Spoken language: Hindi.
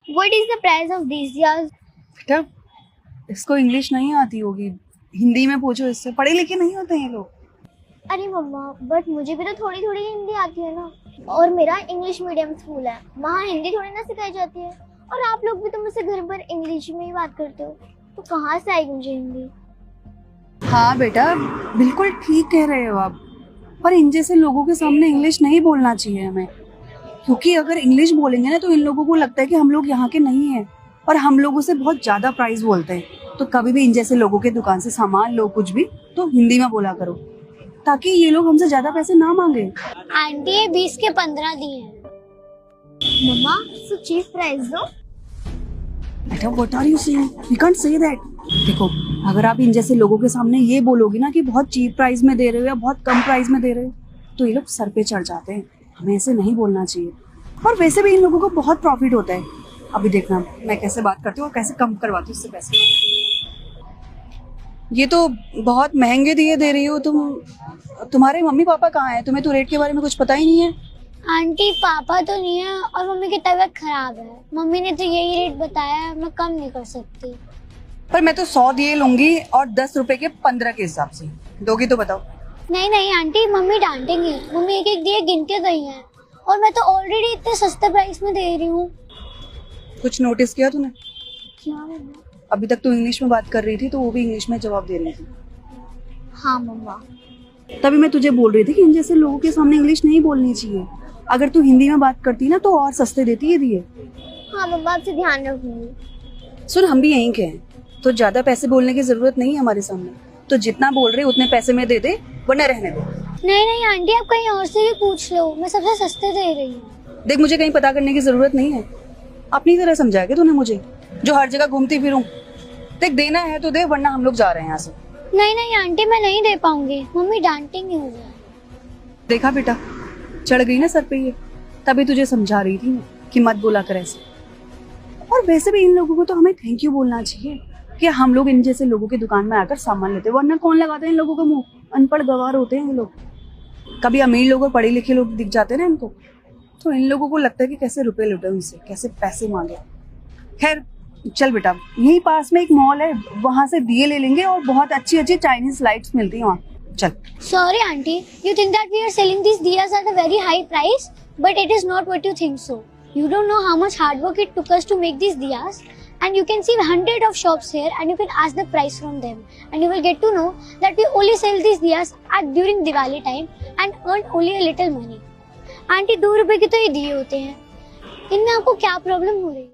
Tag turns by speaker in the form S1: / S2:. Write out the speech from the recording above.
S1: What is the price of these diyas?
S2: बेटा इसको इंग्लिश नहीं आती होगी, हिंदी में पूछो इससे, पढ़े लिखे नहीं होते हैं ये लोग।
S1: अरे मम्मा, बट मुझे भी तो थोड़ी थोड़ी हिंदी आती है ना। और मेरा इंग्लिश मीडियम स्कूल है, वहाँ हिंदी थोड़ी ना सिखाई जाती है। और आप लोग भी तो मुझसे घर पर इंग्लिश में ही बात करते हो, तो कहाँ से आएगी मुझे हिंदी?
S2: हाँ बेटा बिल्कुल ठीक कह रहे हो आप, पर इन जैसे लोगों के सामने इंग्लिश नहीं बोलना चाहिए हमें, क्योंकि अगर इंग्लिश बोलेंगे ना तो इन लोगों को लगता है कि हम लोग यहाँ के नहीं हैं और हम लोगों से बहुत ज्यादा प्राइस बोलते हैं। तो कभी भी इन जैसे लोगों के दुकान से सामान लो कुछ भी तो हिंदी में बोला करो, ताकि ये लोग हमसे ज्यादा पैसे ना मांगे।
S1: आंटी ये 20 के 15 दिए हैं। मम्मा, सो चीप प्राइस दो।
S2: बेटा what are you saying, we can't say that. देखो अगर आप इन जैसे लोगों के सामने ये बोलोगी ना कि बहुत चीप प्राइस में दे रहे हो या बहुत कम प्राइस में दे रहे हो, तो ये लोग सर पे चढ़ जाते हैं। हमें ऐसे नहीं बोलना चाहिए। और वैसे भी इन लोगों को बहुत प्रॉफिट होता है। अभी देखना मैं कैसे बात करती हूँ और कैसे कम करवाती हूँ इससे पैसे। ये तो बहुत महंगे दिए दे रही हो तुम। तुम्हारे मम्मी पापा कहाँ हैं? तुम्हें तो रेट के बारे में कुछ पता ही नहीं है।
S1: आंटी पापा तो नहीं है और मम्मी की तबीयत खराब है। मम्मी ने तो यही रेट बताया है, मैं कम नहीं कर सकती।
S2: पर मैं तो 100 दिए लूंगी और 10 रुपए के 15 के हिसाब से दोगी तो बताओ।
S1: नहीं नहीं आंटी, मम्मी डांटेंगी। मम्मी एक एक दिए गिन के गई हैं और मैं तो ऑलरेडी इतने सस्ते प्राइस में दे रही हूँ।
S2: कुछ नोटिस किया तूने?
S1: क्या मम्मा?
S2: अभी तक तू इंग्लिश में बात कर रही थी तो वो भी इंग्लिश में जवाब दे रही थी।
S1: हाँ मम्मा।
S2: तभी मैं तुझे बोल रही थी कि इन जैसे लोगों के सामने इंग्लिश नहीं बोलनी चाहिए। अगर तू हिंदी में बात करती ना तो और सस्ते देती ये दिए।
S1: हाँ मम्मा, आपसे ध्यान रखूंगी।
S2: सुन हम भी यहीं के हैं, तो ज्यादा पैसे बोलने की जरूरत नहीं है हमारे सामने। तो जितना बोल रहे उतने पैसे में दे दे, वरना रहने दे।
S1: नहीं नहीं आंटी, आप कहीं और से भी पूछ लो, मैं सबसे सस्ते दे रही हूँ।
S2: देख मुझे कहीं पता करने की जरूरत नहीं है। अपनी तरह समझाया क्या तूने मुझे, जो हर जगह घूमती फिरूं? देख देना है तो दे, वरना हम लोग जा रहे हैं यहाँ से।
S1: नहीं नहीं आंटी, मैं नहीं दे पाऊंगी, मम्मी डांटेंगी मुझे।
S2: देखा बेटा, चढ़ गई ना सर पे ये। तभी तुझे समझा रही थी कि मत बोला कर ऐसे। और वैसे भी इन लोगों को तो हमें थैंक यू बोलना चाहिए कि हम लोग इन जैसे लोगों की दुकान में आकर सामान लेते हैं, वरना कौन लगाते हैं इन लोगों का मुंह? अनपढ़ गवार होते हैं ये लोग। कभी अमीर लोग और पढ़े लिखे लोग दिख जाते हैं ना इनको, तो इन लोगों को लगता है कि कैसे रुपए लुटे उनसे, कैसे पैसे मांगे। खैर चल बेटा, यहीं पास में एक मॉल है, वहां से दिए ले लेंगे और बहुत अच्छी अच्छी चाइनीज लाइट्स मिलती है वहाँ। चल।
S1: Sorry aunty, you think that we are selling these diyas at a very high price, but it is not what you think so. You don't know how much hard work it took us to make these diyas, and you can see 100 of shops here and you can ask the price from them, and you will get to know that we only sell these diyas at during Diwali time and earn only a little money. Aunty 2 रुपए के तो ये दिए होते हैं, इनमें आपको क्या प्रॉब्लम हो रही है?